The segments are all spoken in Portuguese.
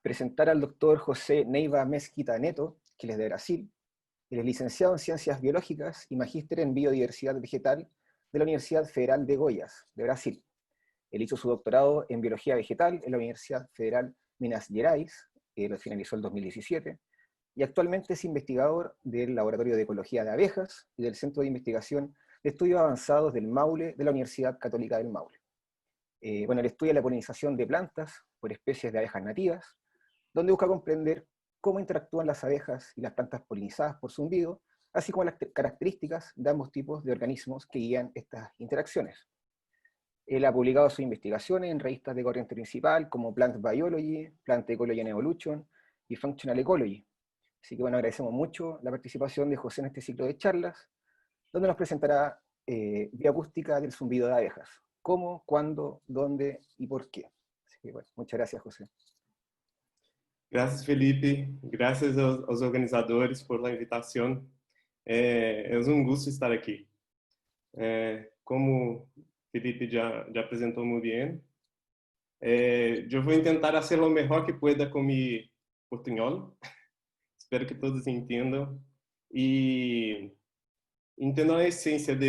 presentar al doctor José Neiva Mezquita Neto, que es de Brasil. Él es licenciado en Ciencias Biológicas y magíster en Biodiversidad Vegetal de la Universidad Federal de Goiás, de Brasil. Él hizo su doctorado en Biología Vegetal en la Universidad Federal Minas Gerais, que lo finalizó el 2017, y actualmente es investigador del Laboratorio de Ecología de Abejas y del Centro de Investigación de Estudios Avanzados del Maule de la Universidad Católica del Maule. Él estudia la polinización de plantas por especies de abejas nativas, donde busca comprender cómo interactúan las abejas y las plantas polinizadas por zumbido, así como las características de ambos tipos de organismos que guían estas interacciones. Él ha publicado sus investigaciones en revistas de corriente principal como Plant Biology, Plant Ecology and Evolution y Functional Ecology. Así que agradecemos mucho la participación de José en este ciclo de charlas, donde nos presentará bioacústica del zumbido de abejas. Cómo, cuándo, dónde y por qué. Así que muchas gracias, José. Gracias, Felipe. Gracias aos organizadores por la invitación. Es un gusto estar aquí. Como Felipe já apresentou muito bem, eu vou tentar fazer o melhor que pueda com meu portunhol. Espero que todos entendam e entendam a essência do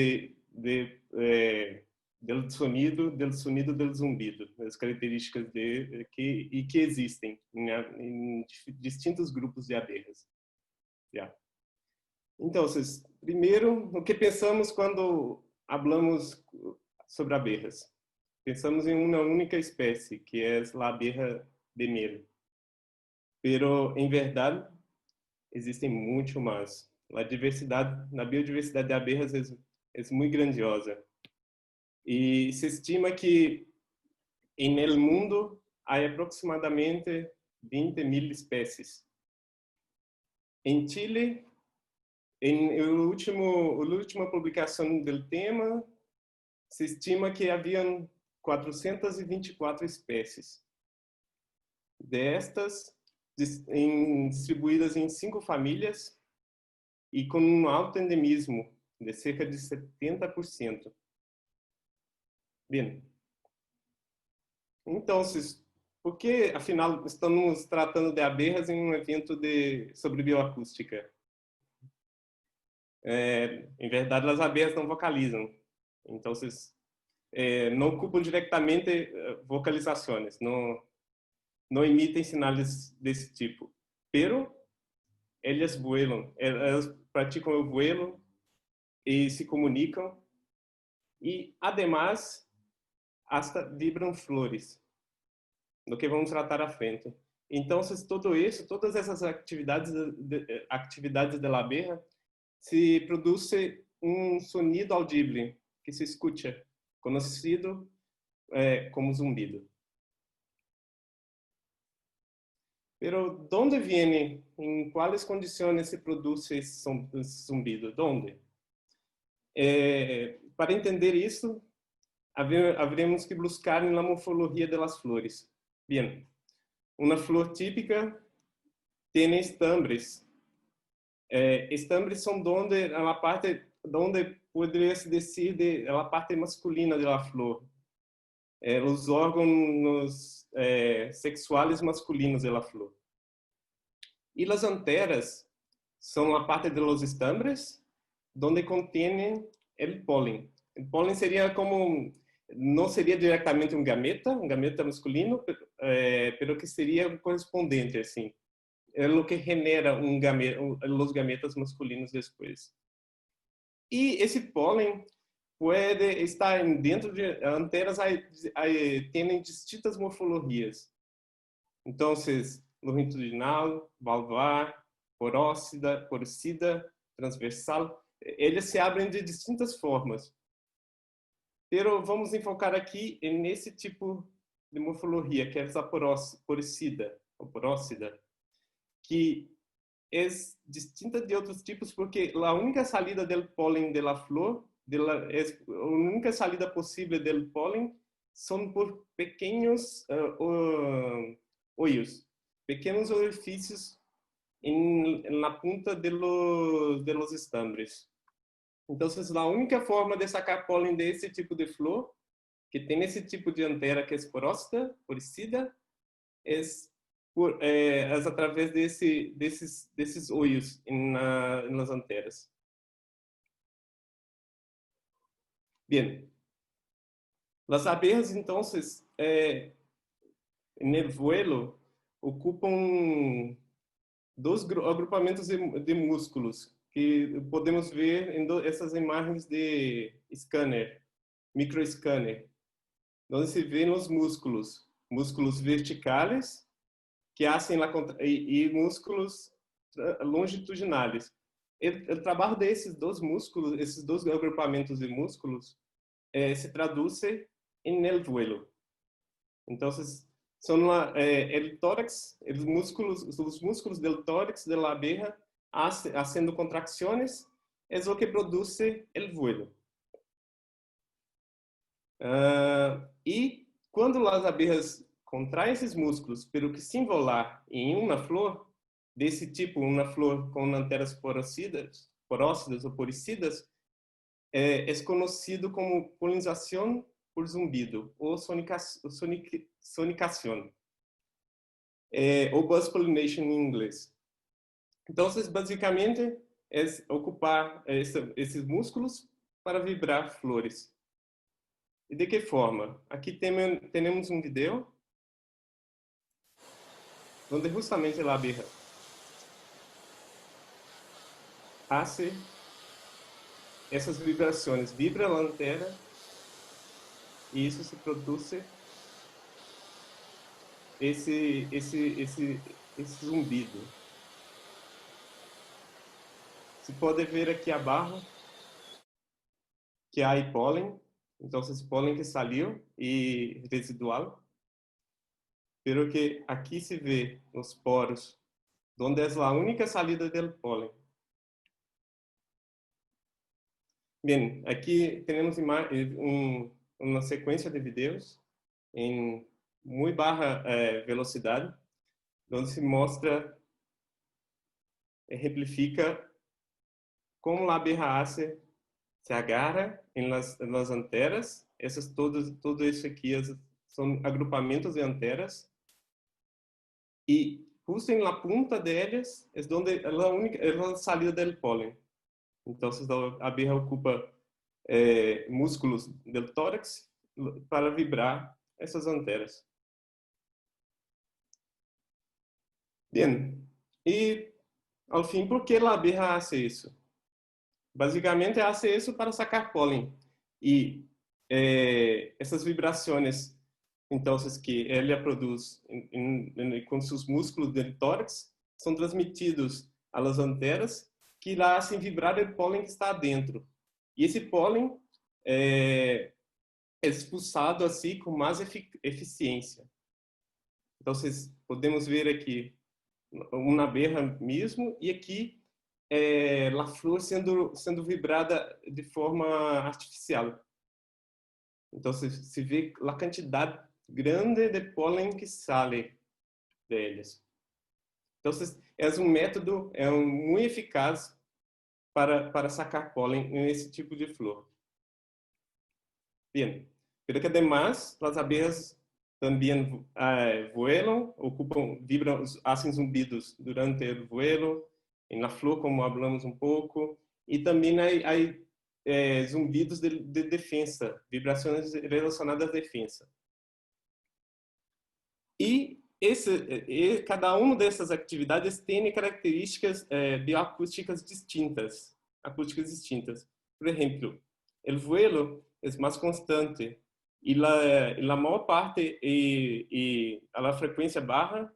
sonido do zumbido, as características que existem em distintos grupos de abelhas. Então, primeiro, o que pensamos quando falamos sobre abelhas? Pensamos em uma única espécie, que é a abelha de miel. Pero, em verdade, existem muito mais. A biodiversidade de abelhas é muito grandiosa. E se estima que no mundo há aproximadamente 20.000 espécies. Em Chile, em última publicação do tema, se estima que haviam 424 espécies. Destas, distribuídas em 5 famílias e com um alto endemismo de cerca de 70%. Bem, então, por que, afinal, estamos tratando de abelhas em um evento sobre bioacústica? Em verdade, as abelhas não vocalizam. Então, não ocupam diretamente vocalizações, não emitem sinais desse tipo. Pero, elas voam, elas praticam o vuelo e se comunicam e, además, hasta vibram flores, do que vamos tratar à frente. Então, todas essas atividades da abelha, se produz um sonido audível que se escuta, conhecido como zumbido. Pero, ¿dónde viene? ¿En cuáles condiciones se produce esse zumbido? ¿Dónde? Para entender isso, haveremos que buscar na morfologia das flores. Bem, uma flor típica tem estambres. Estambres são donde poderia se dizer a parte masculina da flor, os órgãos sexuais masculinos da flor. E as anteras são a parte dos estambres, donde contém o pólen. O pólen seria não seria diretamente um gameta masculino, pero que seria correspondente, assim. É o que genera os gametas masculinos depois. E esse pólen pode estar dentro de anteras, tem distintas morfologias. Então, longitudinal, valvar, porosida, transversal, eles se abrem de distintas formas. Pero vamos enfocar aqui nesse tipo de morfologia, que é essa porosida, que é distinta de outros tipos, porque a única salida do pólen da flor, a única salida possível do pólen são por pequenos olhos, pequenos orifícios na ponta de los estambres. Então, a única forma de sacar pólen desse tipo de flor, que tem esse tipo de antera que é porosida, é através desses olhos nas anteras. Bien, las abejas entonces en el vuelo ocupam dois agrupamentos de músculos que podemos ver em essas imagens de scanner, microscanner, onde se vê os músculos verticais que hacen e músculos longitudinais. O trabalho desses dois músculos, esses dois agrupamentos de músculos, se traduz em el vuelo. Então, são el tórax, os músculos del tórax de la abeja haciendo contracciones, es lo que produce el vuelo. E quando as abejas contraem esses músculos, pero que se envolar em uma flor desse tipo, uma flor com anteras porócidas ou poricidas, é conhecido como polinização por zumbido ou sonicação, ou buzz pollination em inglês. Então, basicamente, é ocupar esses músculos para vibrar flores. E de que forma? Aqui temos um vídeo onde justamente a abeja hace essas vibrações, vibra a antera e isso se produz esse zumbido. Se pode ver aqui abaixo que há pólen, então esse pólen que saiu e residual, pero que aqui se vê os poros, onde é a única saída do pólen. Bem, aqui temos uma sequência de vídeos em muito baixa velocidade, onde se mostra, exemplifica como a abeja se agarra em las anteras. Tudo isso aqui são agrupamentos de anteras. E justo em la punta delas é onde a saída do pólen. Então, a abeja ocupa músculos do tórax para vibrar essas anteras. Bem, e ao fim, por que a abeja faz isso? Basicamente, faz isso para sacar pólen. E essas vibrações, então, que ela produz com seus músculos do tórax, são transmitidos às anteras, que lá fazem vibrar o pólen que está dentro. E esse pólen é expulsado assim com mais eficiência. Então, podemos ver aqui uma abeja mesmo, e aqui a flor sendo vibrada de forma artificial. Então, se vê a quantidade grande de pólen que sai delas. Então, é um método muito eficaz para sacar pólen nesse tipo de flor. Bem, pero que además as abejas também vuelam, vibram, hacen zumbidos durante o vuelo, na flor, como falamos um pouco, e também há zumbidos de defesa, vibrações relacionadas à defesa. E cada uma dessas atividades tem características bioacústicas distintas, Por exemplo, o vuelo é mais constante e a maior parte a frequência baixa,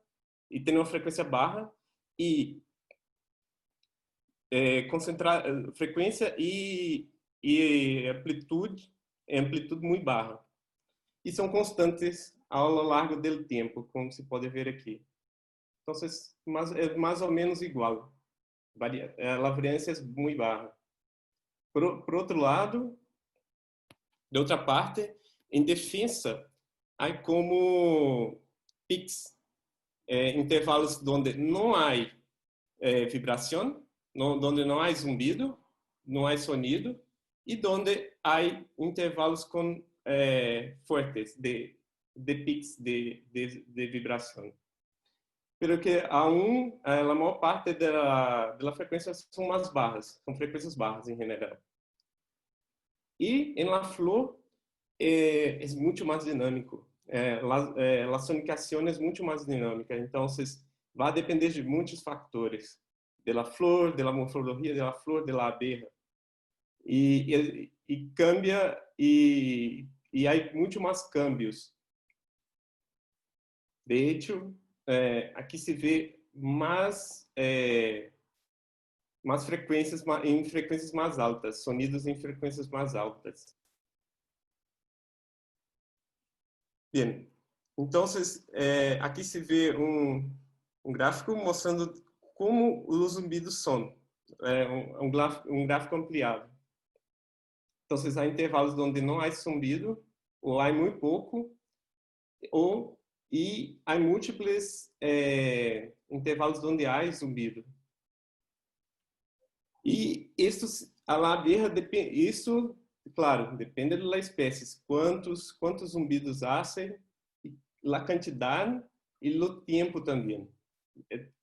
e tem uma frequência baixa e frequência e amplitude muito baixa. E são constantes ao largo do tempo, como se pode ver aqui. Então, é mais ou menos igual. A variância é muito baixa. Por outro lado, de outra parte, em defesa, há como pics, intervalos onde não há vibração, onde não há zumbido, não há sonido, e onde há intervalos com fortes de pics de vibração. pero que aún a maior parte da frequência são mais bajas, são frequências bajas em geral. E em la flor é muito mais dinâmico, a sonicação é muito mais dinâmica, então vai depender de muitos fatores, da flor, da morfologia da flor, da abeja, e cambia, e há muito mais cambios. De hecho, aqui se vê mais frequências em frequências mais altas, sonidos em frequências mais altas. Bem, então aqui se vê um gráfico mostrando como os zumbidos são, um gráfico ampliado. Então, há intervalos onde não há zumbido, ou há muito pouco, e há múltiplos intervalos onde há zumbido. E a abeja, isso, claro, depende da espécie, quantos zumbidos hacen, a quantidade e o tempo também.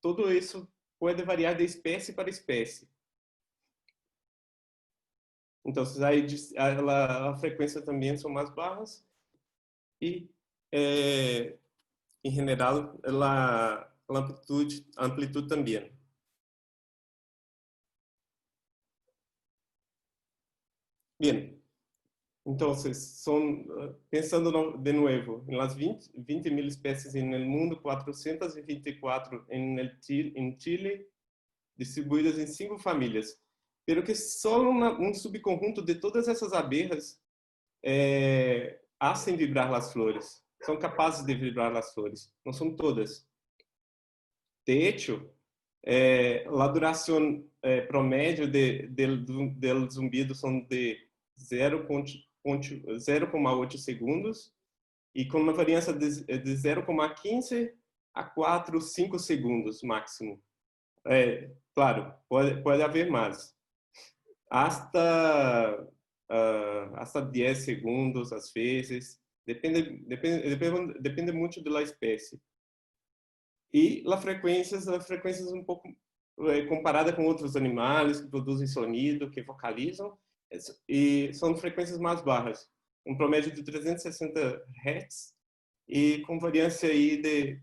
Tudo isso pode variar de espécie para espécie. Então, aí a frequência também são mais baixas e, em geral, a amplitude também. Bem, então, pensando de novo, nas 20.000 espécies no mundo, 424 em Chile, distribuídas em 5 famílias. Pero que só um subconjunto de todas essas abejas hacen vibrar as flores. São capazes de vibrar as flores. Não são todas. De hecho, a duração promédio do zumbido são de 0,8 segundos e com uma variância de 0,15 a 4, 5 segundos máximo. Claro, pode haver mais. Hasta 10 segundos, às vezes. Depende muito da espécie. E as frequências um pouco comparada com outros animais que produzem sonido, que vocalizam, e são frequências mais baixas, um promédio de 360 Hz e com variância aí de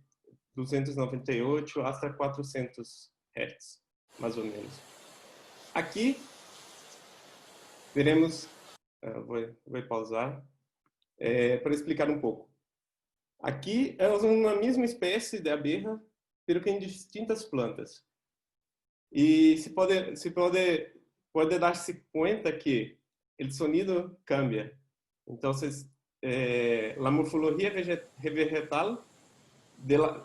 298 até 400 Hz, mais ou menos. Aqui veremos, vou pausar para explicar um pouco. Aqui elas são uma mesma espécie de abeja, pero que em distintas plantas. E se pode dar-se conta que o sonido cambia. Então, a morfologia vegetal, a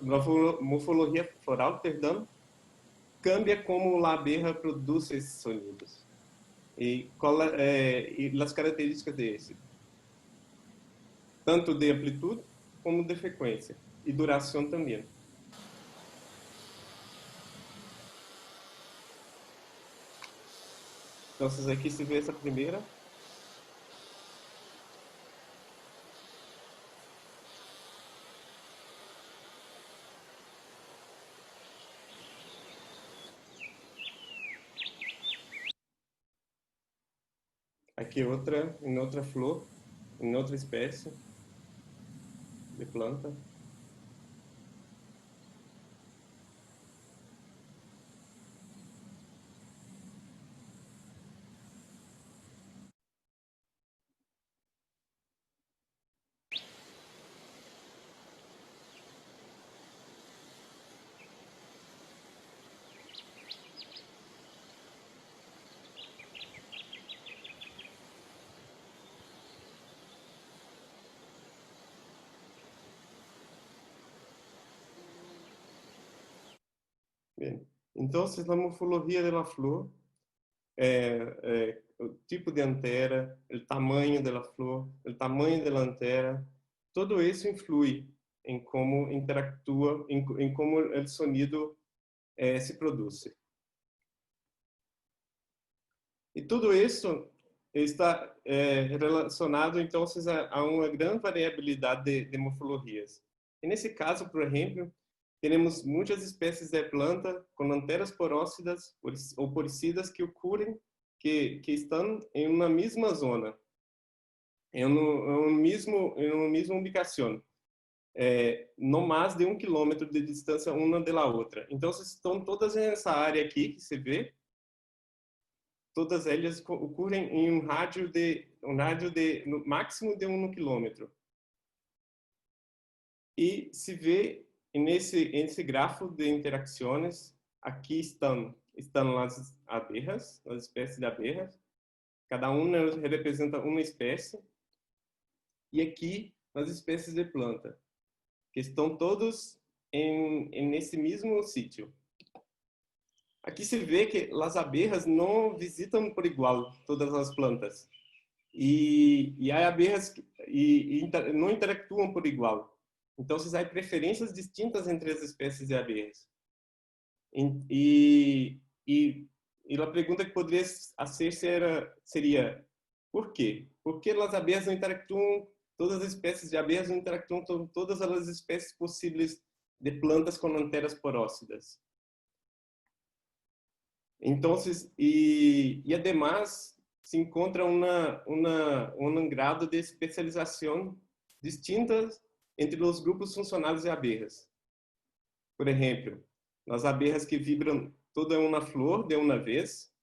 morfologia floral, perdão, cambia como a abeja produz esses sonidos. E as características desse, tanto de amplitude como de frequência e duração também. Então, aqui se vê essa primeira. Aqui outra, em outra flor, em outra espécie de planta. Bem, então, a morfologia da flor, o tipo de antera, o tamanho da flor, o tamanho da antera, tudo isso influi em como interactua, em como o sonido se produz. E tudo isso está relacionado, então, a uma grande variabilidade de morfologias. E nesse caso, por exemplo, temos muitas espécies de planta com anteras porócidas ou poricidas que ocorrem, que estão em uma mesma zona, em uma mesma ubicação, não mais de 1 quilômetro de distância uma da outra. Então, estão todas nessa área aqui que se vê. Todas elas ocorrem em um rádio de no máximo de 1 quilômetro. E se vê nesse grafo de interações, aqui estão as abelhas, as espécies de abelhas. Cada uma representa uma espécie. E aqui as espécies de planta, que estão todos nesse mesmo sítio. Aqui se vê que as abelhas não visitam por igual todas as plantas. E há abelhas que não interactuam por igual. Então, há preferências distintas entre as espécies de abelhas. E a pergunta que poderia ser seria, por quê? Por que as abelhas não interactuam, todas as espécies de abelhas não interactuam com todas as espécies possíveis de plantas com anteras porócidas? Então, además, se encontra um grado de especialização distintas entre os grupos funcionais de abelhas. Por exemplo, as abelhas que vibram toda uma flor de uma vez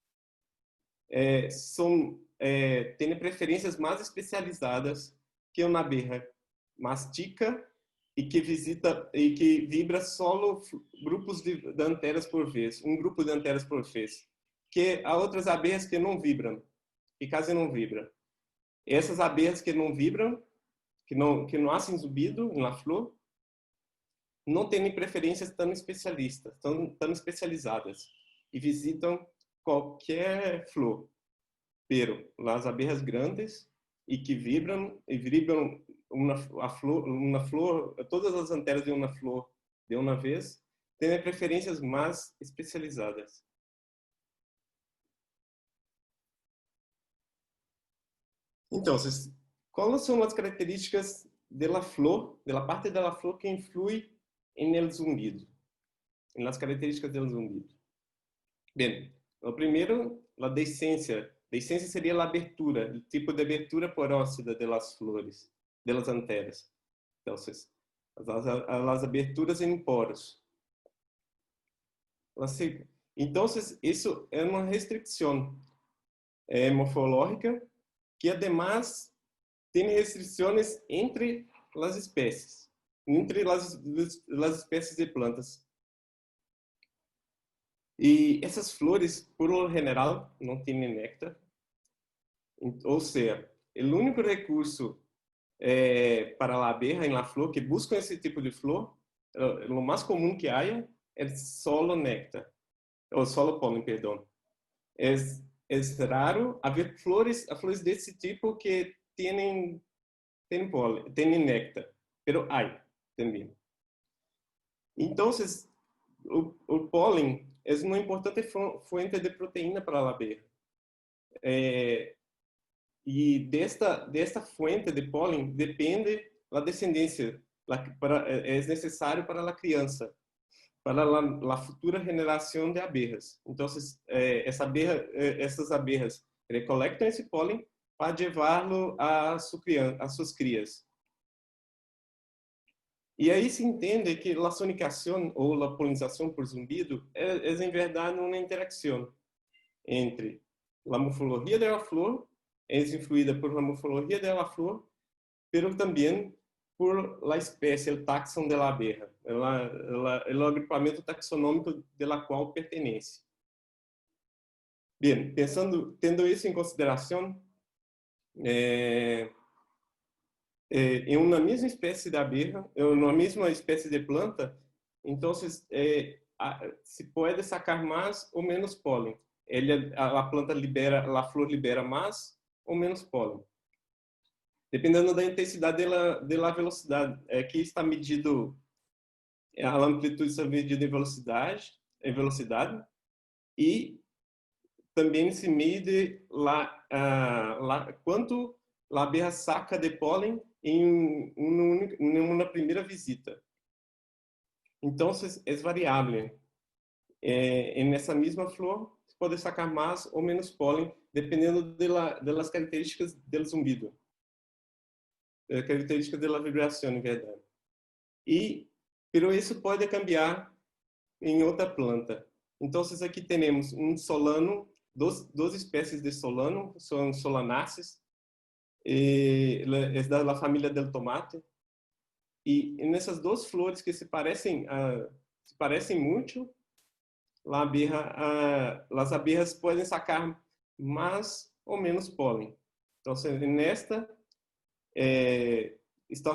têm preferências mais especializadas que uma abelha mastica e que vibra solo grupos de anteras por vez, um grupo de anteras por vez, que há outras abelhas que não vibram, que quase não vibram. Essas abelhas que não vibram, que não fazem zumbido na flor, não têm preferências tão especializadas e visitam qualquer flor. Pero as abelhas grandes e que vibram uma flor, todas as anteras de uma flor de uma vez, têm preferências mais especializadas. Então, quais são as características da flor, da parte da flor que influi no zumbido, nas características do zumbido? Bem, o primeiro, a deiscência. Deiscência seria a abertura, o tipo de abertura porócida das flores, das anteras. Então, as aberturas em poros. Então, isso é uma restrição morfológica que, además, tem restrições entre as espécies, entre as espécies de plantas. E essas flores, por lo general, não têm néctar. Ou seja, o único recurso para a abelha em la flor que buscam esse tipo de flor, o mais comum que há é solo néctar, ou solo pólen, perdão. É raro haver flores desse tipo que têm néctar, pero há também. Então, o pólen é uma importante fonte de proteína para a abelha. E desta fonte de pólen depende a descendência, é necessário para a criança, para a futura geração de abelhas. Então, essas abelhas recolectam esse pólen para levá-lo às suas crias. E aí se entende que a sonicação ou a polinização por zumbido é em verdade uma interação entre a morfologia da flor, é influída por la morfologia da flor, pero também por la espécie, o taxon da abelha, o agrupamento taxonômico da qual pertence. Bem, tendo isso em consideração, em uma mesma espécie de abelha, em uma mesma espécie de planta, então se pode sacar mais ou menos pólen. A planta a flor libera mais ou menos pólen, dependendo da intensidade da velocidade. Aqui está medido, a amplitude está medida em velocidade, e também se mede quanto a abelha saca de pólen em uma primeira visita. Entonces, es variable. En esa misma flor, se puede sacar más o menos polen, dependiendo de las características del zumbido, características de la vibración, en verdad. Pero isso pode cambiar em outra planta. Então, aqui temos um solano, duas espécies de solano, são solanáceas, é da família del tomate. E nessas duas flores que se parecem muito, as abelhas podem sacar mais ou menos pólen. Então, nesta está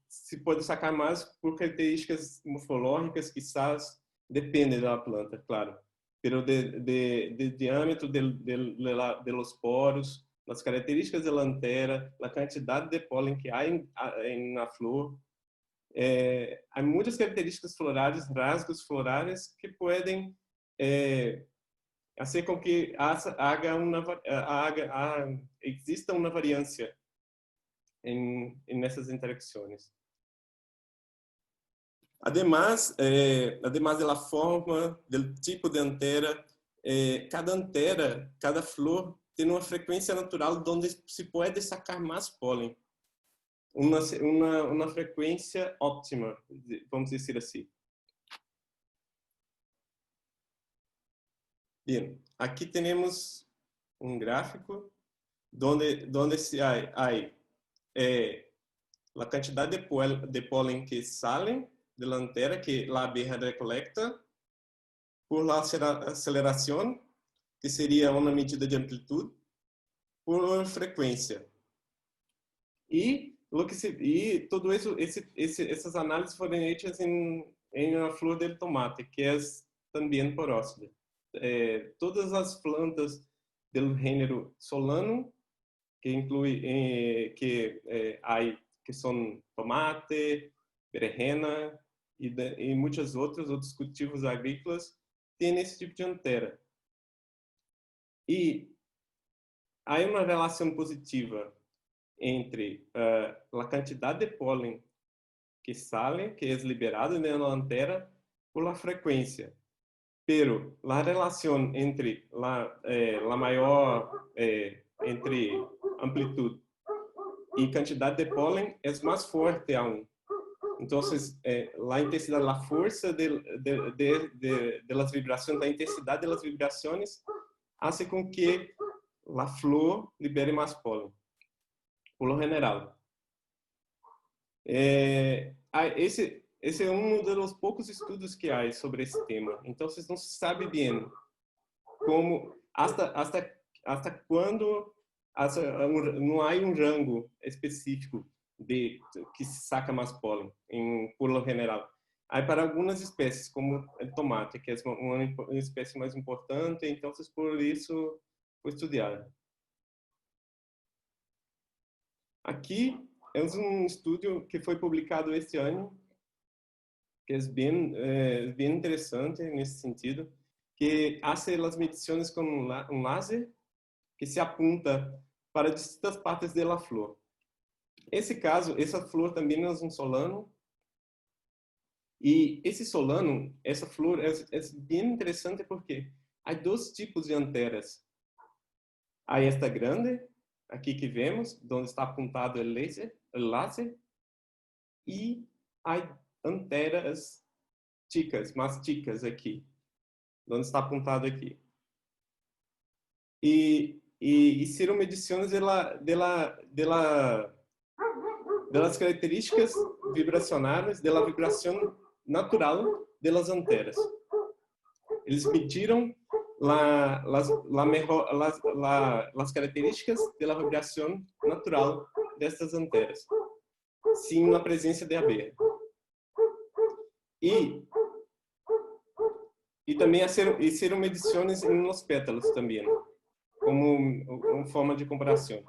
se pode sacar mais por características morfológicas, quizás depende da planta, claro, pero de diâmetro de los poros, las características de la antera, la cantidad de pólen que há na flor. Há muitas características florais, rasgos florais que podem fazer com que exista uma variância nessas interações. Además de la forma, del tipo de antera, cada flor tem uma frequência natural onde se pode sacar mais pólen. Uma frequência óptima, vamos dizer assim. Bem, aqui temos um gráfico onde se há a quantidade de pólen que salen de la antera que la abeja recolecta por la aceleración, que sería una medida de amplitud, por frecuencia. Y todo eso, esas análisis fueron hechas en la flor del tomate, que es también porósida. Todas las plantas del género Solanum, que incluye que son tomate, berenjena e muitos outros cultivos agrícolas têm esse tipo de antera. E há uma relação positiva entre a quantidade de pólen que sale, que é liberado na antera, por la frequência. Pero a relação entre la maior entre amplitude e quantidade de pólen é mais forte aún. Entonces, la intensidad, la fuerza de las vibraciones, la intensidad de las vibraciones hace con que la flor libere más polen, por lo general. Ese es uno de los pocos estudios que hay sobre ese tema. Entonces, no se sabe bien cómo, hasta cuándo no hay un rango específico de que se saca mais pólen, por lo general. Aí para algumas espécies, como o tomate, que é uma espécie mais importante, então por isso foi estudado. Aqui é um estudo que foi publicado este ano, que é bem interessante nesse sentido, que faz as medições com um láser que se apunta para distintas partes da flor. Esse caso, essa flor também é um solano. E esse solano, essa flor, é bem interessante porque há dois tipos de anteras. Há esta grande, aqui que vemos, onde está apontado o láser, e há anteras chicas, mais chicas aqui, onde está apontado aqui. E hicieron mediciones de las características vibracionales, de la vibración natural de las anteras. Eles mediram las características de la vibración natural destas anteras, sin la presencia de abelha. E também hicieron mediciones en los pétalos também, como uma forma de comparação.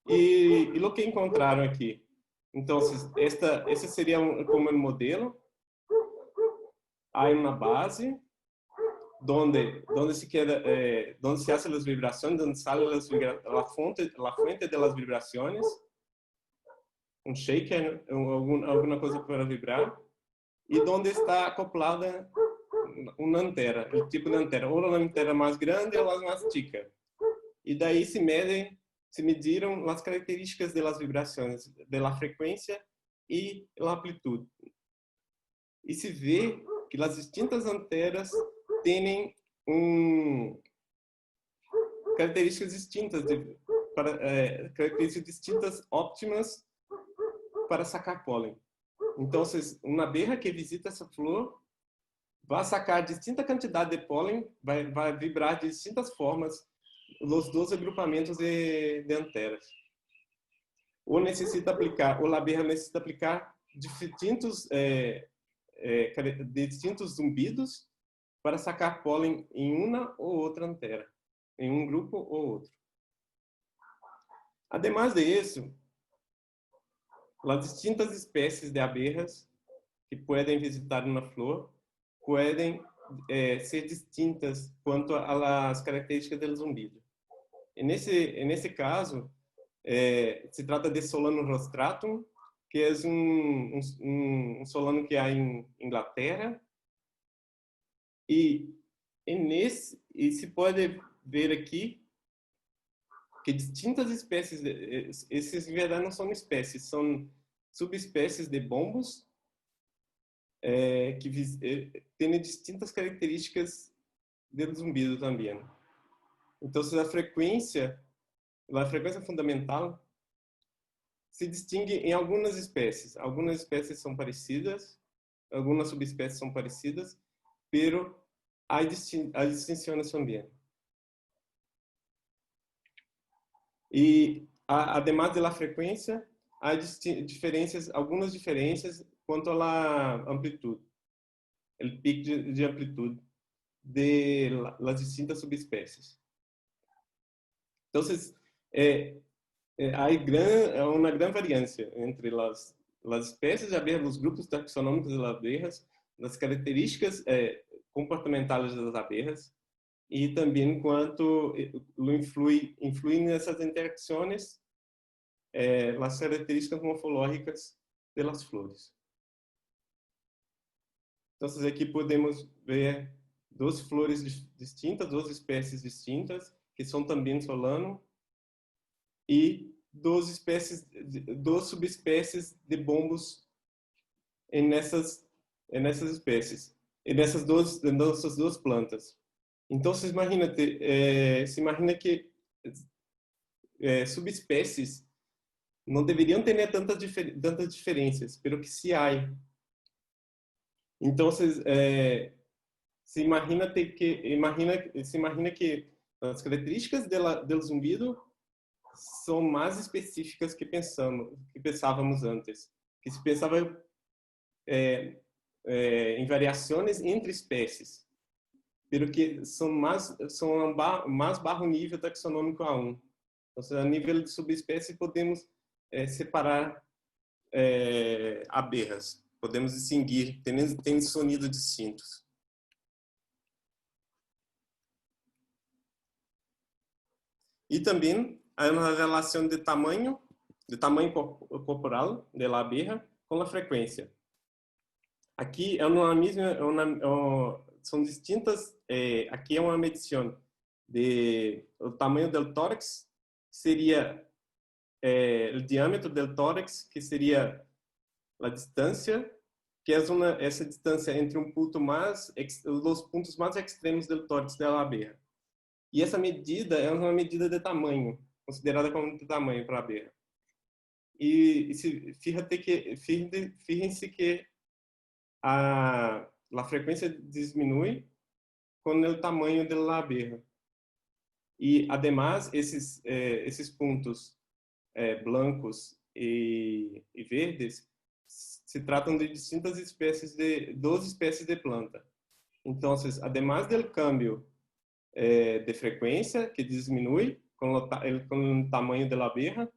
E o que encontraram aqui? Então, esse seria como um modelo. Há uma base onde se hacen as vibrações, onde sale a fonte das vibrações, um shaker, alguma coisa para vibrar. e onde está acoplada uma antera, o tipo de antera, ou uma antera mais grande ou a mais chica. E daí se mediram as características das vibrações, da frequência e a amplitude. E se vê que as distintas anteras têm características distintas, características distintas óptimas para sacar pólen. Então, uma abelha que visita essa flor vai sacar distinta quantidade de pólen, vai vibrar de distintas formas os 12 agrupamentos de anteras. Ou a abelha necessita aplicar distintos zumbidos para sacar pólen em uma ou outra antera, em um grupo ou outro. Además de isso, as distintas espécies de abelhas que podem visitar uma flor podem ser distintas quanto às características do zumbido. E nesse caso, se trata de Solanum rostratum, que é um solano que há em Inglaterra. E se pode ver aqui que distintas espécies, esses em verdade não são espécies, são subespécies de bombos que têm distintas características do zumbido também. Então, a frequência fundamental se distingue em algumas espécies. Algumas espécies são parecidas, algumas subespécies são parecidas, pero há distinções também. E, además da frequência, há algumas diferenças quanto à amplitude, o pico de amplitude das distintas subespécies. Então, há uma grande variância entre as espécies de abelhas, os grupos taxonômicos das abelhas, das características comportamentais das abelhas e também quanto influi nessas interações as características morfológicas das flores. Então, aqui podemos ver duas flores distintas, duas espécies distintas, que são também solano, e duas subespécies de bombos nessas espécies, e nessas duas plantas. Então, se imagina que subespécies não deveriam ter tantas diferenças, pero que se há. Então, se imagina que as características do zumbido são mais específicas que pensávamos antes, que se pensava em variações entre espécies, pero que são mais baixo nível taxonômico A1. Então, a nível de subespécie podemos separar abelhas, podemos distinguir, tem sonidos distintos. E também há uma relação de tamanho corporal da abelha com a frequência. Aqui são distintas. Aqui é uma medição do tamanho do tórax, seria o diâmetro do tórax, que seria a distância, que é essa distância entre os pontos mais extremos do tórax da abelha. E essa medida é uma medida de tamanho, considerada como de tamanho para a abelha. E fíjense que a frequência diminui com o tamanho da abelha. E, además, esses pontos blancos e verdes se tratam de distintas espécies 12 espécies de planta. Então, además do câmbio de frequência, que diminui com o tamanho da abelha,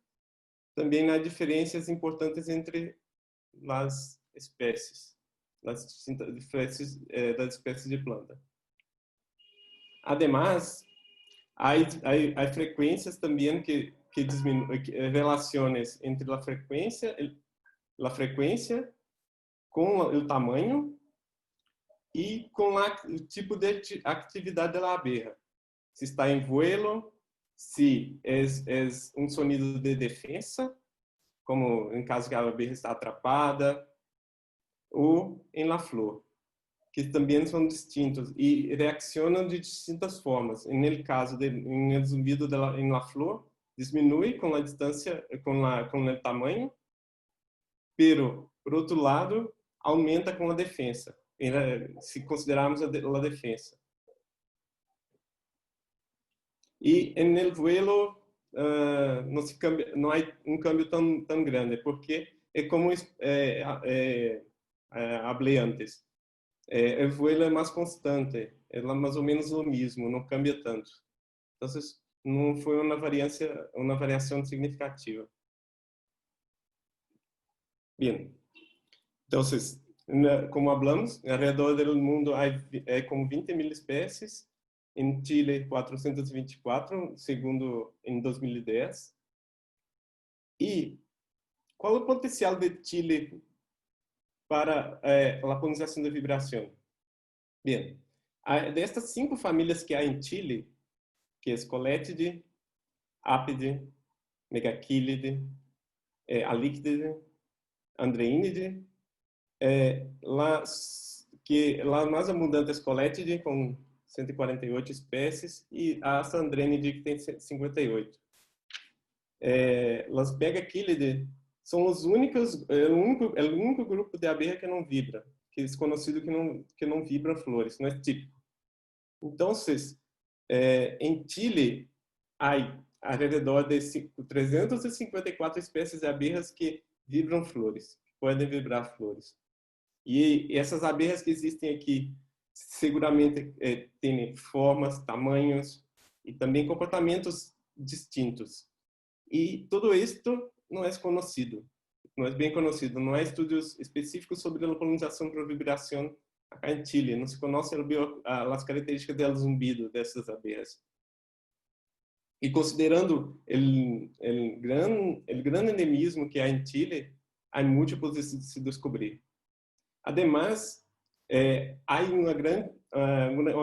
também há diferenças importantes entre as espécies, das espécies de planta. Además, há frequências também que diminuem, relações entre a frequência com o tamanho e com o tipo de atividade da abeja. Se está em vuelo, se é um sonido de defesa, como em caso que a abeja está atrapada, ou em la flor, que também são distintos e reaccionam de distintas formas. No caso em el zumbido em la flor, diminui com a distância, com o tamanho, pero por outro lado aumenta com a defesa, se considerarmos a defesa. E no vuelo não há um câmbio tão grande, porque é como falei antes. O vuelo é mais constante, é mais ou menos o mesmo, não cambia tanto. Então, não foi uma variação significativa. Bem, então, como falamos, alrededor do mundo há como 20.000 espécies. Em Chile, 424, segundo em 2010. E qual é o potencial de Chile para a polinização de vibração? Bem, destas 5 famílias que há em Chile, que é Scolettidae, Apidae, Megachilidae, Halictidae, Andreinidae, lá mais abundante é Scolettidae, com 148 espécies, e a Sandrenidae, que tem 58. As Megachilidae são os únicos, o único grupo de abelha que não vibra, que é desconhecido que não vibra flores, não é típico. Então, em Chile, há alrededor de 354 espécies de abelhas que vibram flores, que podem vibrar flores. E essas abelhas que existem aqui, seguramente têm formas, tamanhos e também comportamentos distintos. E tudo isto não é conhecido, não é bem conhecido. Não há estudos específicos sobre a polinização por vibração acá em Chile. Não se conhece as características do zumbido dessas abelhas. E considerando o grande endemismo que há em Chile, há múltiplos de se descobrir. Además, há uma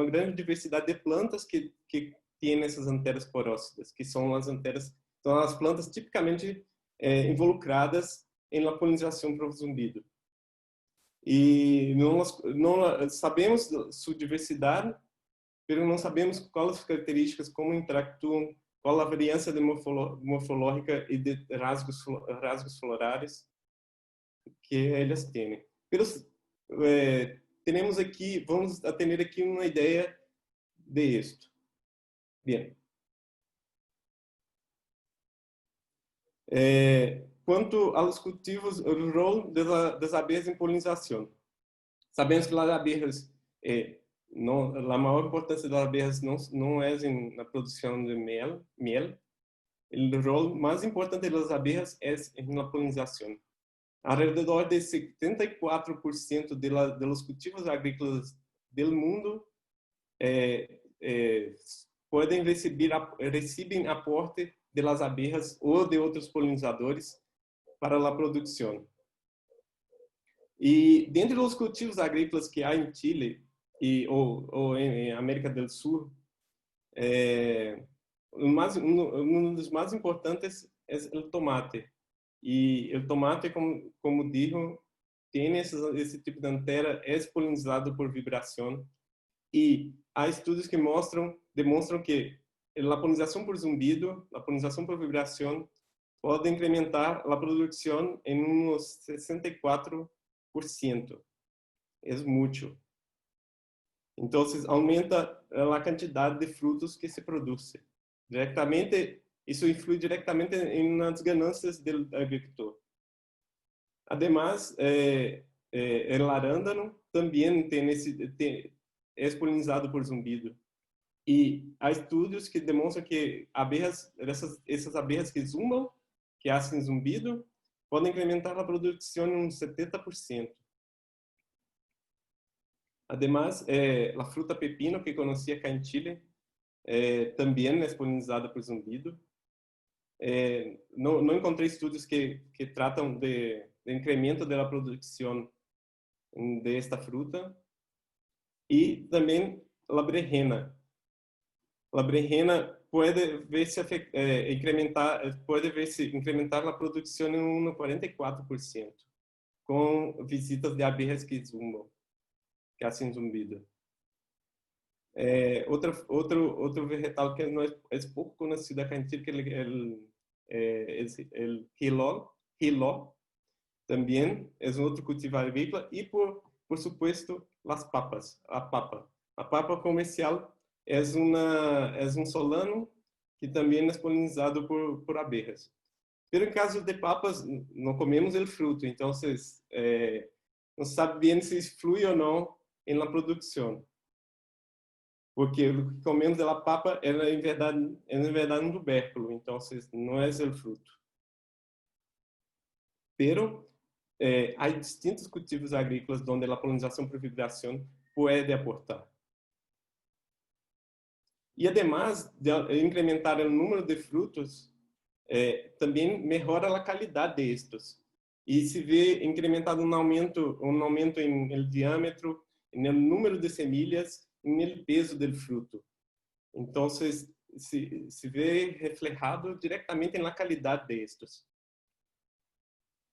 grande diversidade de plantas que têm essas anteras porócidas, que são as plantas tipicamente involucradas em la polinização por zumbido. E não sabemos sua diversidade, mas não sabemos quais as características, como interactuam, qual a variância morfológica e de rasgos florais que elas têm. Vamos ter aqui uma ideia de isto. Bem. Quanto aos cultivos, o rol das abelhas em polinização. Sabemos que as abelhas, a maior importância das abelhas não é na produção de mel. O rol mais importante das abelhas é na polinização. Alrededor de 74% dos cultivos agrícolas do mundo recebem aporte de las abelhas ou de outros polinizadores para a produção. E dentro dos cultivos agrícolas que há em Chile ou em América do Sul, um dos mais importantes é o tomate. E o tomate, como digo, tem esse tipo de antera, é polinizado por vibração. E há estudos que demonstram que a polinização por zumbido, a polinização por vibração, pode incrementar a produção em uns 64%. É muito. Então, aumenta a quantidade de frutos que se produzem. Isso influi diretamente nas ganâncias do agricultor. Además, o arándano também é polinizado por zumbido. E há estudos que demonstram que essas abelhas que zumbam, que fazem zumbido, podem incrementar a produção em uns 70%. Además, a fruta pepino, que conheci aqui em Chile, também é polinizada por zumbido. Não encontrei estudos que tratam de incremento da produção de esta fruta. Y también la berenjena. La berenjena puede verse incrementar la producción en un 44%, con visitas de abejas que hacen zumbido. Outro vegetal que não é pouco conhecido aqui em Chile, que é o quiló, também é outro cultivo agrícola, e por supuesto as papas. A papa comercial é solano que também é polinizado por abejas. Pero em caso de papas, não comemos o fruto, então não sabe bem se influi ou não na produção. Porque o que comemos da papa é, em verdade, um tubérculo, então não é o fruto. Pero há distintos cultivos agrícolas onde a polinização por vibração pode aportar. E, además de incrementar o número de frutos, também melhora a qualidade destes. E se vê incrementado um aumento em diâmetro, no número de semilhas, no peso do fruto. Então, se vê reflejado diretamente na qualidade destes.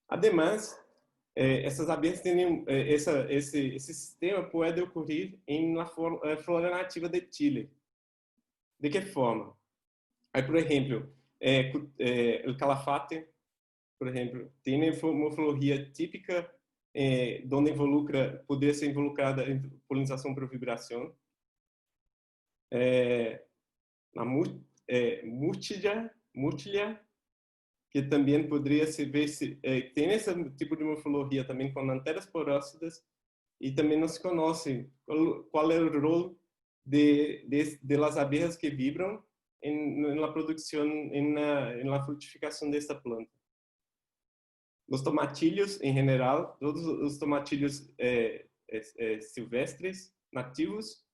Además, essas abelhas têm esse sistema pode ocorrer na flora nativa de Chile. De que forma? Aí, por exemplo, o calafate, por exemplo, tem uma morfologia típica onde poderia ser involucrada em polinização por vibração. A murtilha, que também poderia se ver tem esse tipo de morfologia também com anteras porócidas, e também não se conhece qual é o rol de las abelhas que vibram na produção, na frutificação desta planta. Os tomatilhos, em geral, todos os tomatilhos silvestres, nativos,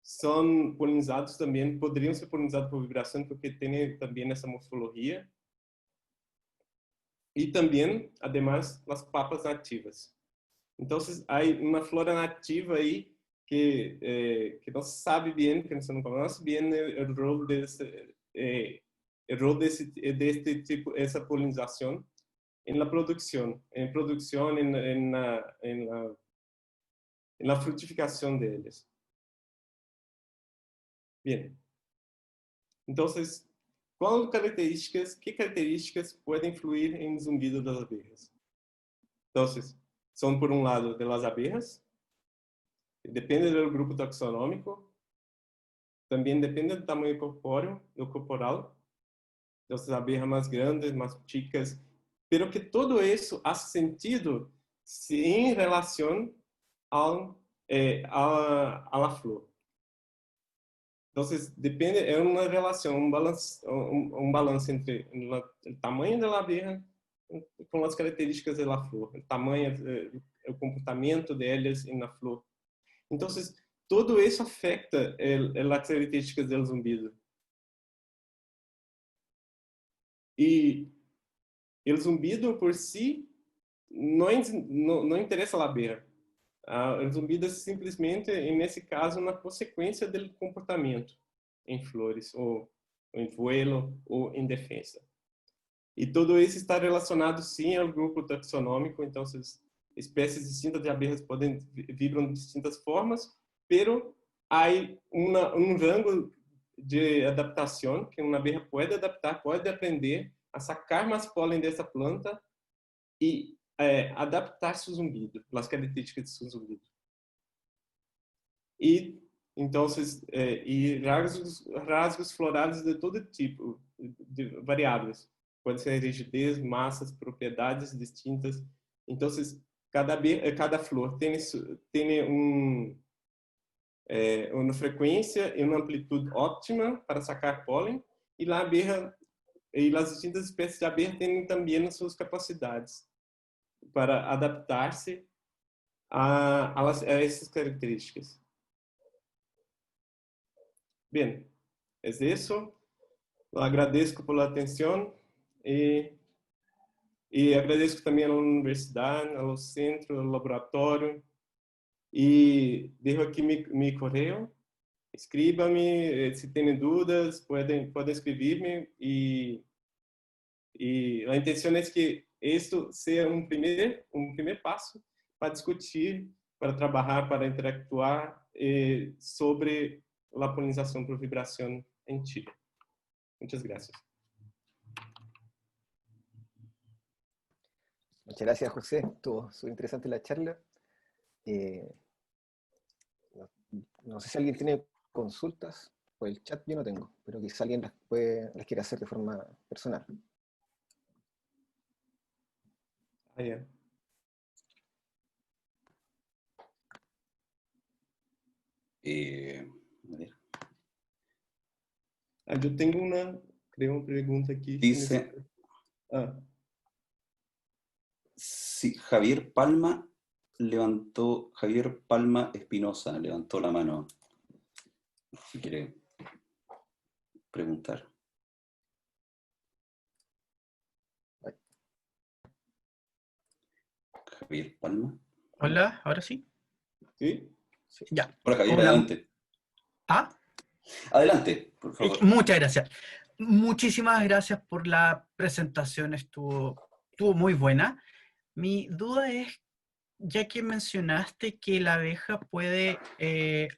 são polinizados também, poderiam ser polinizados por vibração, porque tem também essa morfologia. E também, además, as papas nativas. Então, há uma flora nativa aí que não se sabe bem, que não conhece bem o rol deste tipo, essa polinização na produção, na frutificação deles. Bem. Então, que características podem influir em zumbido das abelhas? Então, são, por um lado, das abelhas, depende do grupo taxonômico, também depende do tamanho corporal, das abelhas mais grandes, mais chicas, pero que todo isso faz sentido em relação à flor. Então, depende, é uma relação, um balanço entre o tamanho da abelha com as características da flor, o tamanho, o comportamento delas na flor. Então, todo isso afeta as características do zumbido. E o zumbido por si não interessa a abelha. O zumbido é simplesmente, nesse caso, uma consequência do comportamento em flores, ou em vuelo, ou em defesa. E tudo isso está relacionado, sim, ao grupo taxonômico. Então, espécies distintas de abelhas vibram de distintas formas, pero há um rango de adaptação que uma abelha pode adaptar, pode aprender a sacar mais pólen dessa planta e adaptar seu zumbido, as características de seu zumbido. E então, rasgos florais de todo tipo, variáveis. Pode ser rigidez, massas, propriedades distintas. Então, cada flor tem uma frequência e uma amplitude óptima para sacar pólen, e a abelha e as distintas espécies de abelha têm também as suas capacidades para adaptar-se a essas características. Bem, é isso. Eu agradeço pela atenção e agradeço também à universidade, ao centro, ao laboratório, E dejo aqui mi correio. Escreva-me, se tem dúvidas, podem escrever-me e a intenção é que isto seja um primeiro passo para discutir, para trabalhar, para interactuar sobre a polinização por vibração em Chile. Muchas gracias. Muchas gracias, José. Estuvo súper interesante la charla. No sé si alguien tiene consultas por el chat, yo no tengo, pero quizá alguien las quiere hacer de forma personal. Ah, yeah. Eu tenho uma pergunta aqui. Dice, si Javier Palma Espinosa levantó la mano, si quiere preguntar. Javier Palma. Hola, ¿ahora sí? Sí. Ya. Hola, Javier, Hola. adelante. ¿Ah? Adelante, por favor. Muchas gracias. Muchísimas gracias por la presentación, estuvo muy buena. Mi duda es, ya que mencionaste que la abeja puede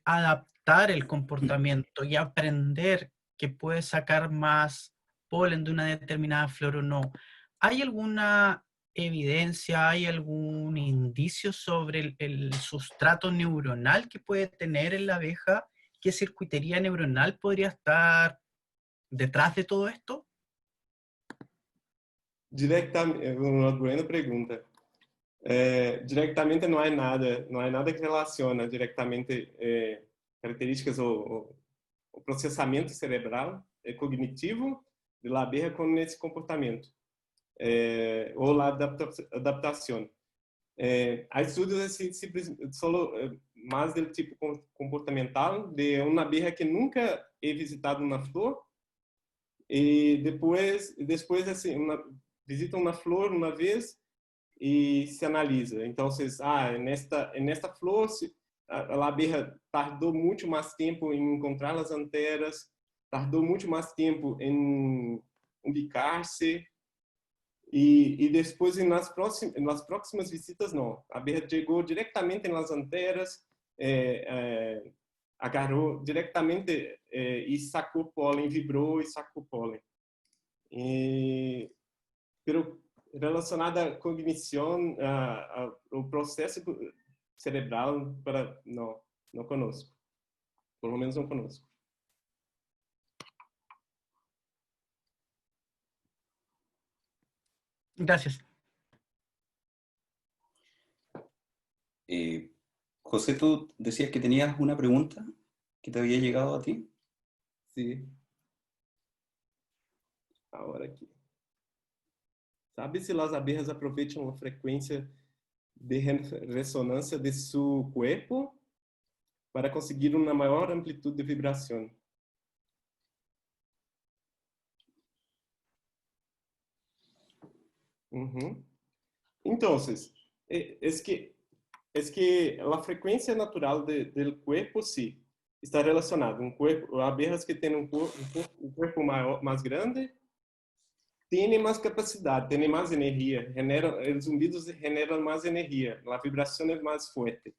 adaptar el comportamiento y aprender que puede sacar más polen de una determinada flor o no, ¿hay alguna evidencia, hay algún indicio sobre el sustrato neuronal que puede tener en la abeja? ¿Qué circuitería neuronal podría estar detrás de todo esto? Diretamente, uma boa pergunta. Diretamente não há nada que relaciona diretamente características ou o processamento cerebral cognitivo de la abeja com esse comportamento ou a adaptação. Há estudos assim, solo mais do tipo comportamental de uma abeja que nunca é visitada uma flor e depois assim, visita uma flor uma vez e se analisa. Então, nesta flor, a abeja tardou muito mais tempo em encontrar as anteras, tardou muito mais tempo em ubicar-se, e depois, nas próximas visitas, não. A abeja chegou diretamente nas anteras, agarrou diretamente e sacou pólen, vibrou e sacou pólen. Pero relacionada à cognição, ao processo cerebral, não conosco. Por lo menos não conosco. Gracias. José, tú decías que tenías una pregunta que te había llegado a ti. Sí. Agora aqui. Sabe se as abejas aproveitam a frequência de ressonância de seu corpo para conseguir uma maior amplitude de vibração? Entonces, es que la frecuencia natural del cuerpo sí está relacionada. Abejas que tienen un cuerpo más grande tienen más capacidad, tienen más energía, los zumbidos generan más energía, la vibración es más fuerte.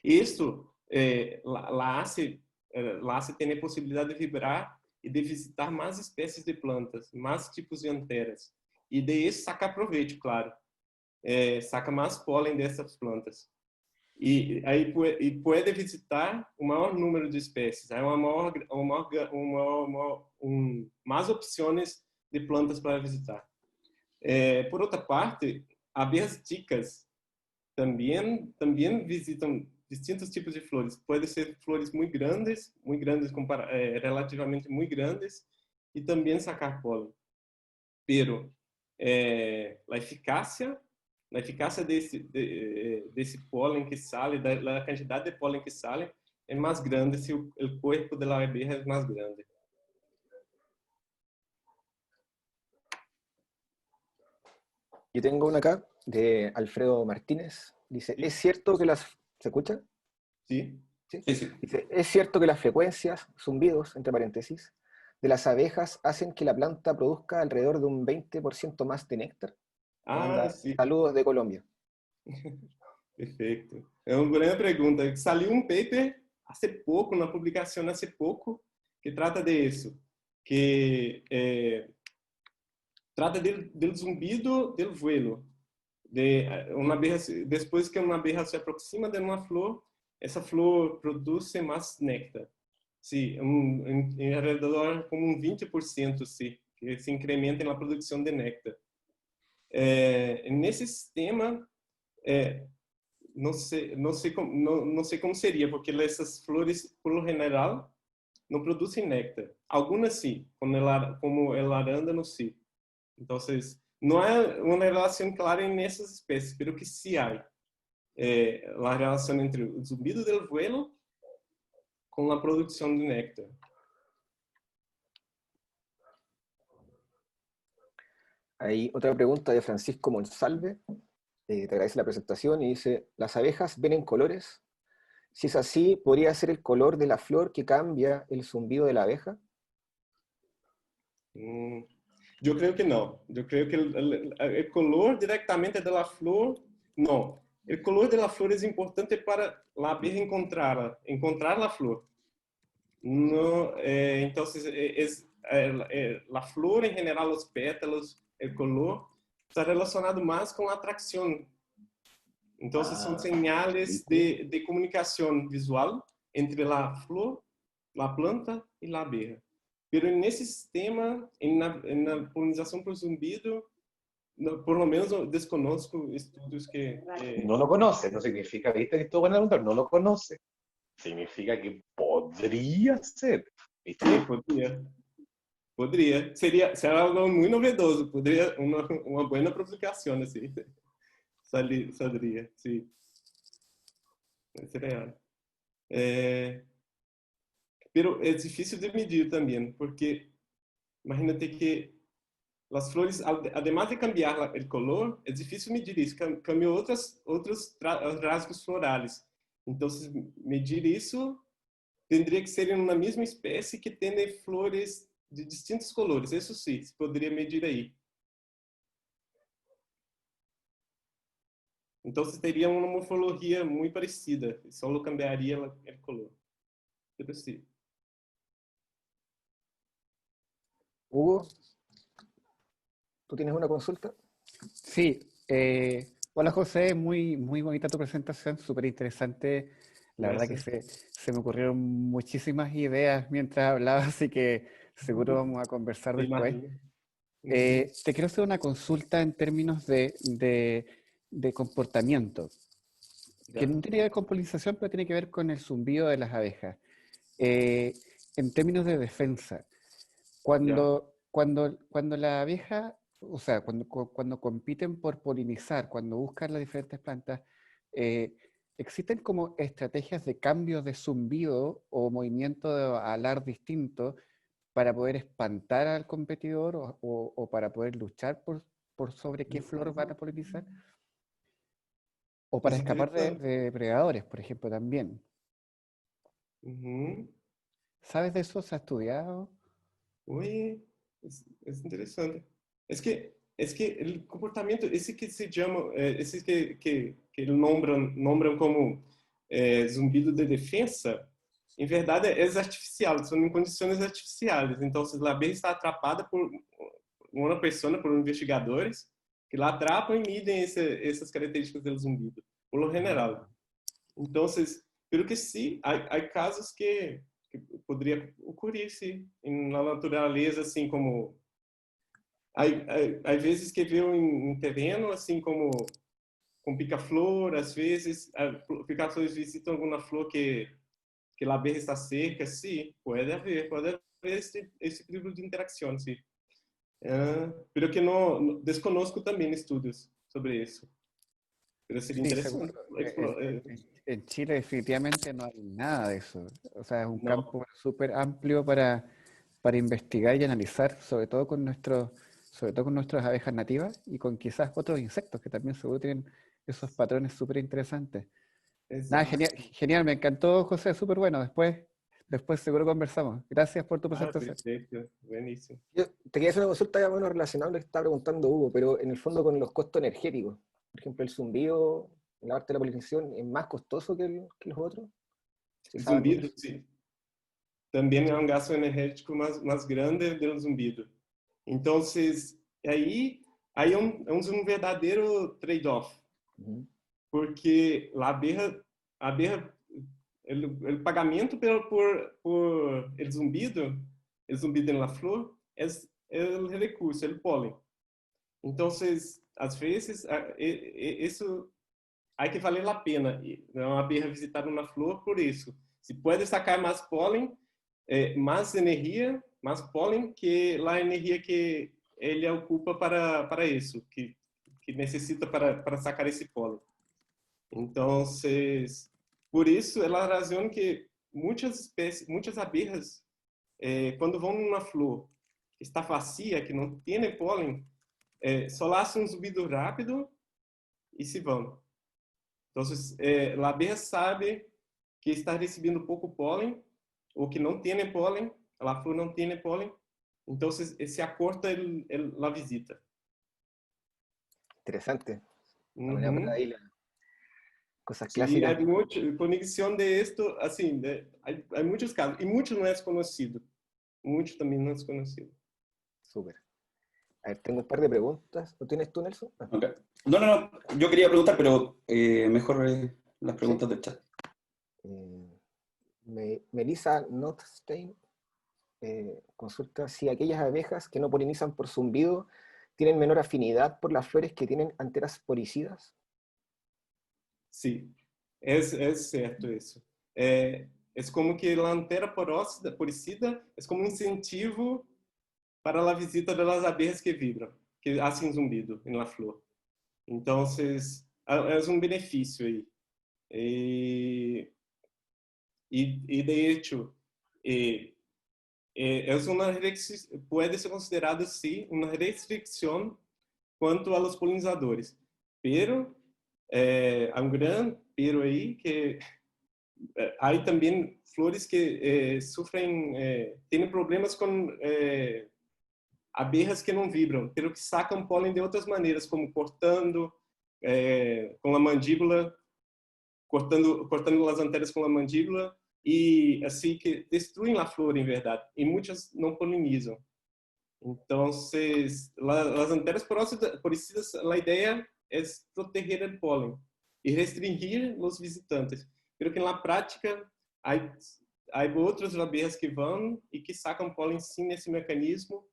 Esto la hace tener posibilidad de vibrar y de visitar más especies de plantas, más tipos de anteras. E de isso sacar proveito, claro. Saca mais pólen dessas plantas. E aí pode visitar o maior número de espécies. Há mais opções de plantas para visitar. Por outra parte, abejas ticas também visitam distintos tipos de flores. Podem ser flores muito grandes relativamente muito grandes, e também sacar pólen. Pero a eficácia desse pólen que sale, da quantidade de pólen que sale, é mais grande se o corpo da abeja é mais grande. Yo tengo una acá de Alfredo Martínez. Dice, ¿es cierto que las ¿Se escucha? ¿Sí? ¿Sí? Sí, sí. Dice, es cierto que las frecuencias, zumbidos, entre paréntesis, de las abejas hacen que la planta produzca alrededor de un 20% más de néctar. Me Ah, manda sim. saludos de Colombia. Perfeito. É uma grande pergunta. Saiu um paper há pouco, na publicação há pouco, que trata disso, que trata do zumbido do vuelo. De uma abelha, depois que uma abelha se aproxima de uma flor, essa flor produz mais néctar. Sim, em redor como 20%, sim, que se incrementa na produção de néctar. Nesse sistema, não sei como seria, porque essas flores, por lo general, não produzem néctar. Algumas sim, como el arándano sim. Então, não é uma relação clara nessas espécies, pero que sim há a relação entre o zumbido del vuelo com a produção de néctar. Hay otra pregunta de Francisco Monsalve, te agradece la presentación y dice, ¿las abejas ven en colores? Si es así, ¿podría ser el color de la flor que cambia el zumbido de la abeja? Eu creio que não. Eu creio que o color diretamente da flor, não. O color da flor é importante para a abelha encontrar a flor. No, entonces, la flor en general, los pétalos, el color, está relacionado más con la atracción. Entonces, son señales de comunicación visual entre la flor, la planta y la abeja. Pero en ese sistema, en la polinización por zumbido, por lo menos desconozco estudios que... No lo conoce, no significa, viste que estuvo buena pregunta, no lo conoce. Significa que podría ser, ¿viste? Sí, podría. Sería algo muy novedoso. Podría una buena publicación, así. Saldría, sí. Sería. Pero es difícil de medir también, porque imagínate que las flores, además de cambiar el color, es difícil medir eso. Cambió otros rasgos florales. Entonces, medir eso tendría que ser en una misma especie que tiene flores de distintos colores. Eso sí, se podría medir ahí. Entonces, tería una morfología muy parecida. Solo cambiaría el color. Pero sí. Hugo, ¿tú tienes una consulta? Sí, hola José, muy, muy bonita tu presentación, súper interesante. La verdad que se me ocurrieron muchísimas ideas mientras hablabas, así que seguro vamos a conversar después. Te quiero hacer una consulta en términos de comportamiento, que no tiene que ver con polinización, pero tiene que ver con el zumbido de las abejas. En términos de defensa, cuando la abeja, o sea, cuando compiten por polinizar, cuando buscan las diferentes plantas, ¿existen como estrategias de cambio de zumbido o movimiento de alar distinto para poder espantar al competidor o para poder luchar por sobre qué flor van a polinizar? O para escapar de depredadores, por ejemplo, también. ¿Sabes de eso? ¿Se ha estudiado? Uy, es interesante. Es que el comportamiento, ese que se llama, ese que nombram como zumbido de defensa, em verdade é artificial, são em condições artificiais. Então, a abelha está atrapada por uma pessoa, por investigadores, que lá atrapam e midem essas características do zumbido, por lo general. Então, pelo que sim, há casos que poderia ocorrer, sim, na natureza, assim como... Há vezes que viu em terreno, assim como com pica-flor, às vezes, pica-flores visitam alguma flor que a abelha está seca, sim, pode haver esse tipo de interação, sim. Pero que não desconozco também estudos sobre isso. Pero sería interesante. En Chile definitivamente no hay nada de eso. O sea, es un campo súper amplio para investigar y analizar, sobre todo con nuestras abejas nativas y con quizás otros insectos que también seguro tienen esos patrones súper interesantes. Nada, Exato. genial, genial, me encantó, José, súper bueno. Después seguro conversamos. Gracias por tu Ah, presentación. perfeito. Buenísimo. Yo te quería hacer una consulta ya bueno relacionada a lo que estaba preguntando Hugo, pero en el fondo con los costos energéticos. Por ejemplo, el zumbido en la parte de la polinización es más costoso que los otros. ¿Se sabe algo de Zumbido, eso? sim. Também é um gasto energético mais grande do zumbido. Então, aí é um verdadeiro trade-off, Ujú. porque a berra o pagamento por el zumbido en la flor, es el recurso, el pólen. Entonces, às vezes, isso hay que valer a pena. Uma berra visitar uma flor por isso. Se pode sacar mais pólen, mais energia, mais pólen que a energia que ele ocupa para isso, que necessita para sacar esse pólen. Então, por isso, é a razão que muitas espécies, muitas abelhas, quando vão numa flor que está vazia, que não tem pólen, só lançam um zumbido rápido e se vão. Então, a abelha sabe que está recebendo pouco pólen ou que não tem pólen, a flor não tem pólen, então se acorta a visita. Interesante. La manera Uhum. para ahí las cosas Sí, clásicas. hay mucha conexión de esto, así, hay muchos casos, y mucho no es conocido, mucho también no es conocido. Súper. A ver, tengo un par de preguntas. ¿Lo tienes tú, Nelson? Ah, Ok. No, yo quería preguntar, pero mejor las preguntas del chat. Melissa Notstein consulta si aquellas abejas que no polinizan por zumbido tienen menor afinidad por las flores que tienen anteras poricidas. Sí, es cierto eso. Es como que la antera poricida es como un incentivo para la visita de las abejas que vibran, que hacen zumbido en la flor. Entonces, es un beneficio ahí. Y de hecho, puede ser considerado, sí, una restricción quanto a los polinizadores. Pero há um grande pero aí que há também flores que sofrem, têm problemas com abelhas que não vibram, pero que sacam pólen de outras maneiras, como cortando com a mandíbula, cortando as anteras com a mandíbula, e assim que destruem a flor, em verdade. E muitas não polinizam. Então, as anteras poricidas, a ideia é proteger o pólen e restringir os visitantes. Pero que na prática, há outras abelhas que vão e que sacam pólen sim nesse mecanismo.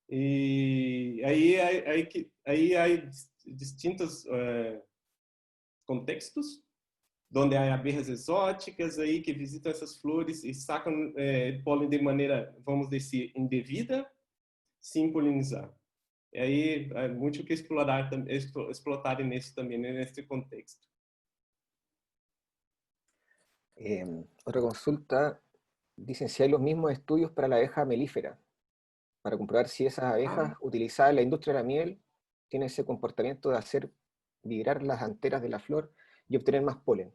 E aí há distintos contextos, onde há abelhas exóticas aí que visitam essas flores e sacam pólen de maneira, vamos dizer, indevida, sem polinizar. E aí há muito que explorar nisso também, nesse contexto. Otra consulta, dicen si hay los mismos estudios para la abeja melífera, para comprobar si esas abejas utilizadas en la industria de la miel tienen ese comportamiento de hacer vibrar las anteras de la flor y obtener más polen.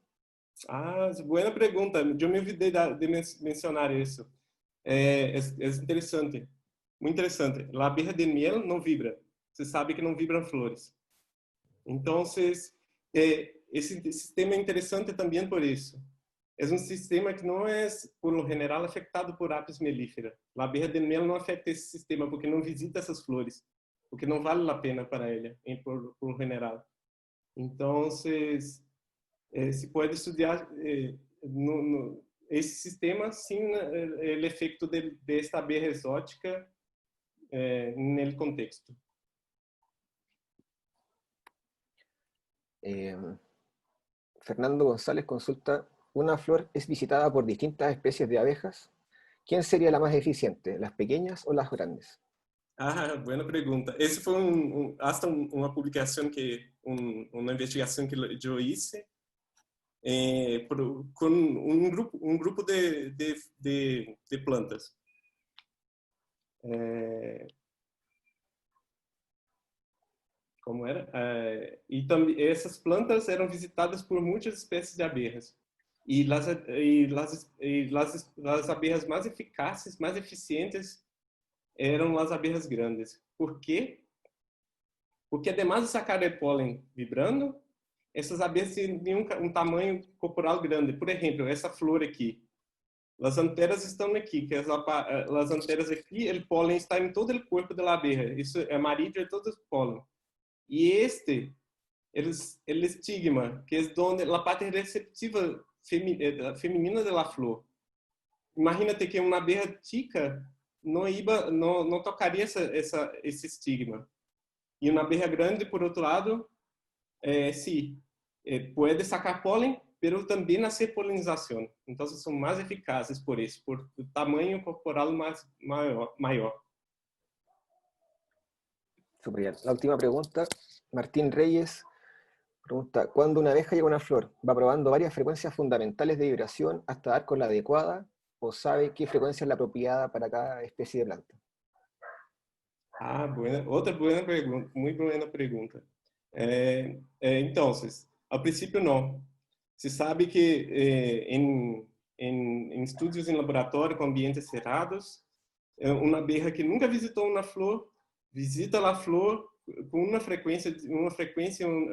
Boa pergunta. Eu me olvidei de mencionar isso. É interessante. Muito interessante. A abelha de miel não vibra. Você sabe que não vibram flores. Então, esse sistema é interessante também por isso. É um sistema que não é, por lo general, afetado por apis mellifera. A abelha de miel não afeta esse sistema porque não visita essas flores, porque não vale a pena para ela, por lo general. Então, se pode estudar esse sistema sem o efeito desta abelha exótica no contexto. Fernando González consulta, ¿una flor es visitada por distintas especies de abejas? ¿Quién sería la más eficiente, las pequeñas o las grandes? Boa pergunta. Esse foi hasta uma publicação uma investigação que eu hice com um grupo de plantas. como era? E também essas plantas eram visitadas por muitas espécies de abelhas. E as abelhas mais eficazes, mais eficientes, eram as abelhas grandes. Por quê? Porque además de sacar o pólen vibrando, essas abelhas tinham um tamanho corporal grande. Por exemplo, essa flor aqui. As anteras estão aqui, que as anteras aqui, o pólen está em todo o corpo da abelha. Isso é amarillo, é todo o pólen. E el estigma, que é onde a parte receptiva feminina da flor. Imagínate que uma abelha tica não tocaria esse estigma. E uma abelha grande, por outro lado, sí, pode sacar pólen, pero também hacer polinização. Então, são mais eficazes por isso, por o tamanho corporal maior. Súper bien. La última pregunta, Martín Reyes pregunta, ¿cuándo una abeja llega a una flor, va probando varias frecuencias fundamentales de vibración hasta dar con la adecuada o sabe qué frecuencia es la apropiada para cada especie de planta? Outra boa pergunta, muito boa pergunta. Então, ao princípio não. Se sabe que em estudos em laboratório com ambientes cerrados, uma abelha que nunca visitou uma flor, visita a flor com uma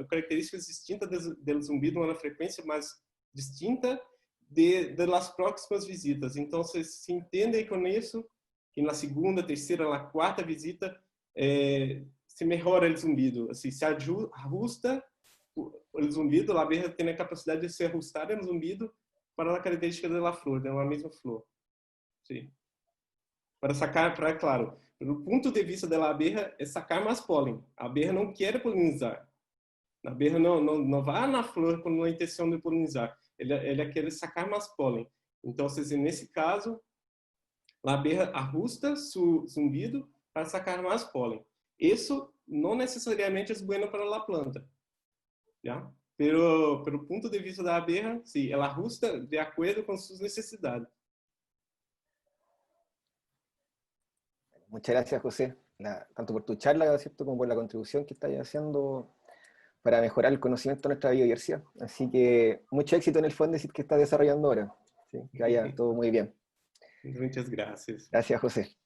características distintas do zumbido, uma frequência mais distinta das próximas visitas. Então, se entende com isso que na segunda, terceira, na quarta visita se melhora o zumbido, assim, se ajusta o zumbido, a abelha tem a capacidade de se ajustar no zumbido para a característica da flor, de uma mesma flor. Sim. Para sacar, claro, do ponto de vista da abelha, é sacar mais pólen. A abelha não quer polinizar. A abelha não vai na flor com a intenção de polinizar. Ela quer sacar mais pólen. Então, nesse caso, a abelha ajusta seu zumbido para sacar mais pólen. Isso não necessariamente é bueno para a planta. ¿Ya? Pero ponto de vista da abelha, sí, ela ajusta de acordo com suas necessidades. Muchas gracias, José, tanto por tu charla, ¿cierto?, como por la contribución que estás haciendo para mejorar el conocimiento de nuestra biodiversidad. Así que mucho éxito en el Fondesit que estás desarrollando ahora. ¿Sí? Que vaya todo muy bien. Muchas gracias. Gracias, José.